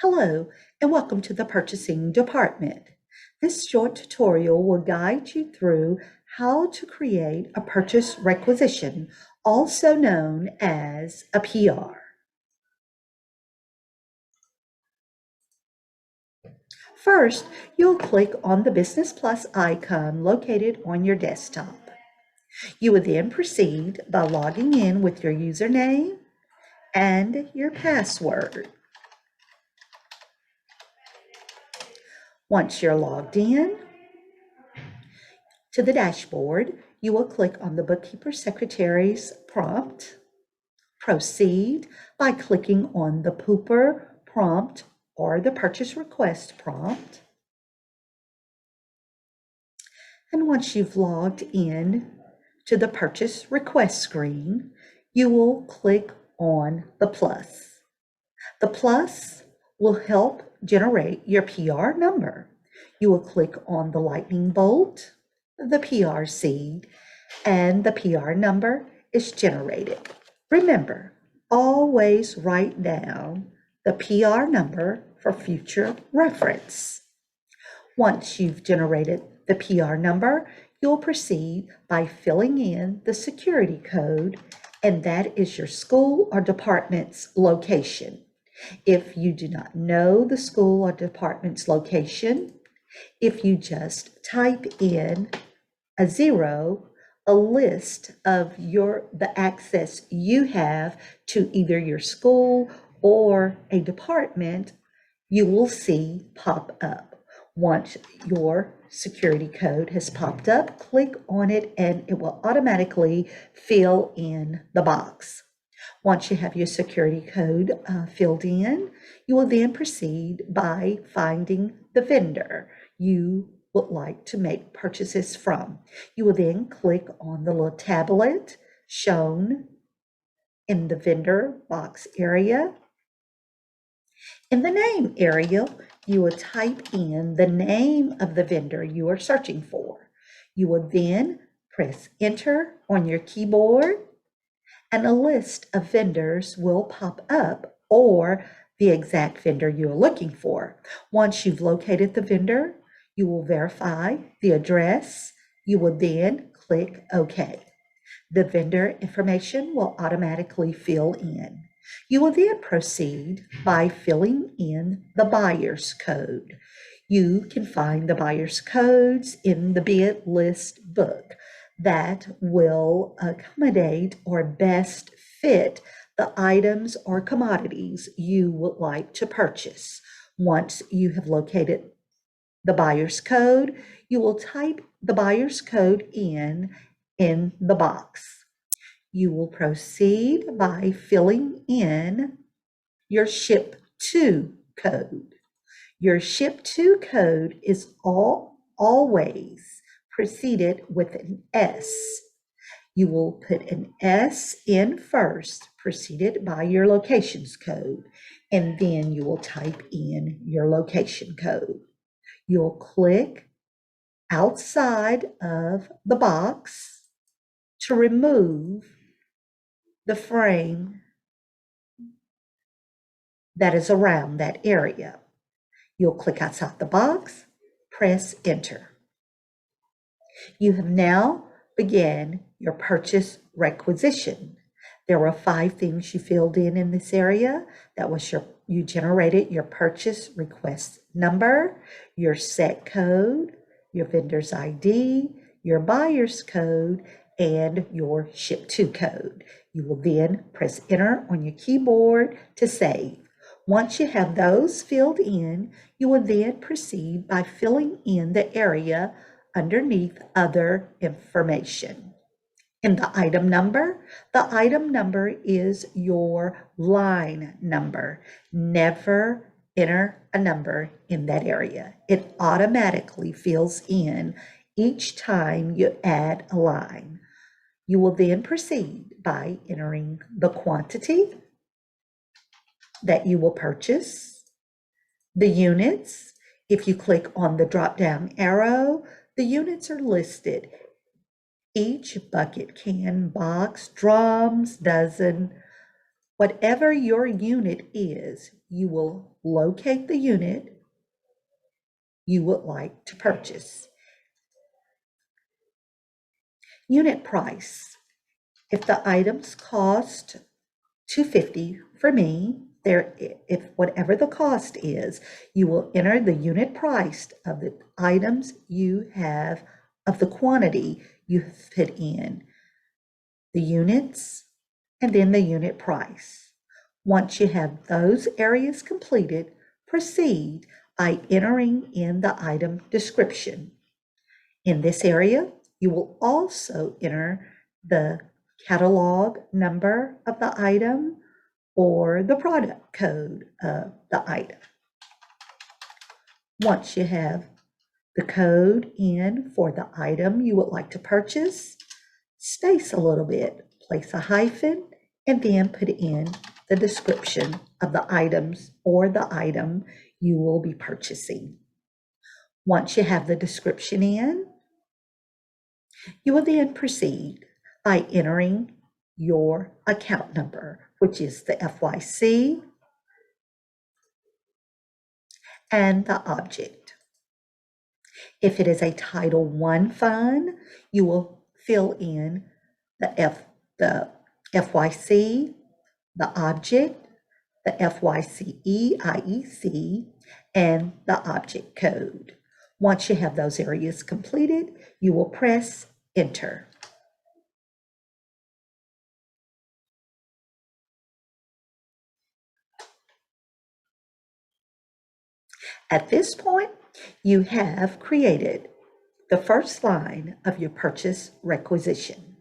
Hello, and welcome to the Purchasing Department. This short tutorial will guide you through how to create a purchase requisition, also known as a PR. First, you'll click on the Business Plus icon located on your desktop. You will then proceed by logging in with your username and your password. Once you're logged in to the dashboard, you will click on the Bookkeeper Secretary's prompt. Proceed by clicking on the Pooper prompt or the Purchase Request prompt. And once you've logged in to the Purchase Request screen, you will click on the plus. The plus will help generate your PR number. You will click on the lightning bolt, the PR seed, and the PR number is generated. Remember, always write down the PR number for future reference. Once you've generated the PR number, you'll proceed by filling in the security code, and that is your school or department's location. If you do not know the school or department's location, if you just type in a 0, a list of the access you have to either your school or a department, you will see pop up. Once your security code has popped up, click on it and it will automatically fill in the box. Once you have your security code filled in, you will then proceed by finding the vendor you would like to make purchases from. You will then click on the little tablet shown in the vendor box area. In the name area, you will type in the name of the vendor you are searching for. You will then press enter on your keyboard and a list of vendors will pop up or the exact vendor you're looking for. Once you've located the vendor, you will verify the address. You will then click OK. The vendor information will automatically fill in. You will then proceed by filling in the buyer's code. You can find the buyer's codes in the bid list book that will accommodate or best fit the items or commodities you would like to purchase. Once you have located the buyer's code, you will type the buyer's code in the box. You will proceed by filling in your ship to code. Your ship to code is always preceded with an S. You will put an S in first, preceded by your locations code, and then you will type in your location code. You'll click outside of the box to remove the frame that is around that area. You'll click outside the box, press enter. You have now began your purchase requisition. There were 5 things you filled in this area. That was you generated your purchase request number, your set code, your vendor's ID, your buyer's code, and your ship to code. You will then press enter on your keyboard to save. Once you have those filled in, you will then proceed by filling in the area underneath other information. In the item number is your line number. Never enter a number in that area. It automatically fills in each time you add a line. You will then proceed by entering the quantity that you will purchase, the units. If you click on the drop-down arrow, the units are listed. Each bucket, can, box, drums, dozen, Whatever your unit is, you will locate the unit you would like to purchase. Unit price. If the items cost $2.50 for me, if whatever the cost is, you will enter the unit price of the items you have, of the quantity you have put in, the units, and then the unit price. Once you have those areas completed, proceed by entering in the item description. In this area, you will also enter the catalog number of the item or the product code of the item. Once you have the code in for the item you would like to purchase, space a little bit, place a hyphen, and then put in the description of the items or the item you will be purchasing. Once you have the description in, you will then proceed by entering your account number, which is the FYC and the object. If it is a Title I fund, you will fill in the FYC, the object, the FYCE, IEC, and the object code. Once you have those areas completed, you will press Enter. At this point, you have created the first line of your purchase requisition.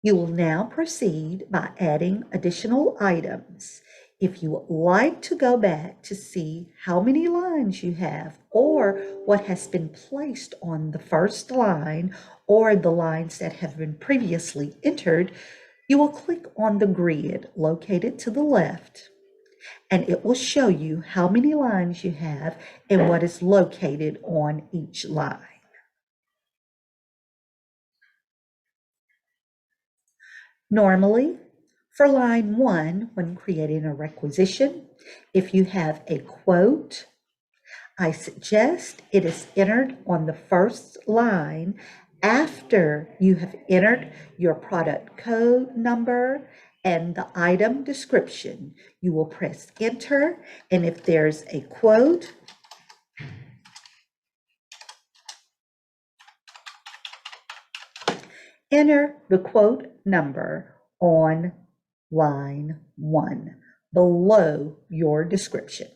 You will now proceed by adding additional items. If you would like to go back to see how many lines you have or what has been placed on the first line or the lines that have been previously entered, you will click on the grid located to the left, and it will show you how many lines you have and what is located on each line. Normally, for line 1, when creating a requisition, if you have a quote, I suggest it is entered on the first line after you have entered your product code number and the item description. You will press Enter, and if there's a quote, enter the quote number on line 1 below your description.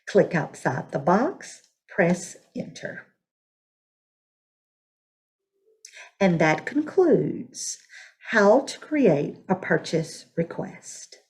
Click outside the box, press Enter. And that concludes how to create a purchase request.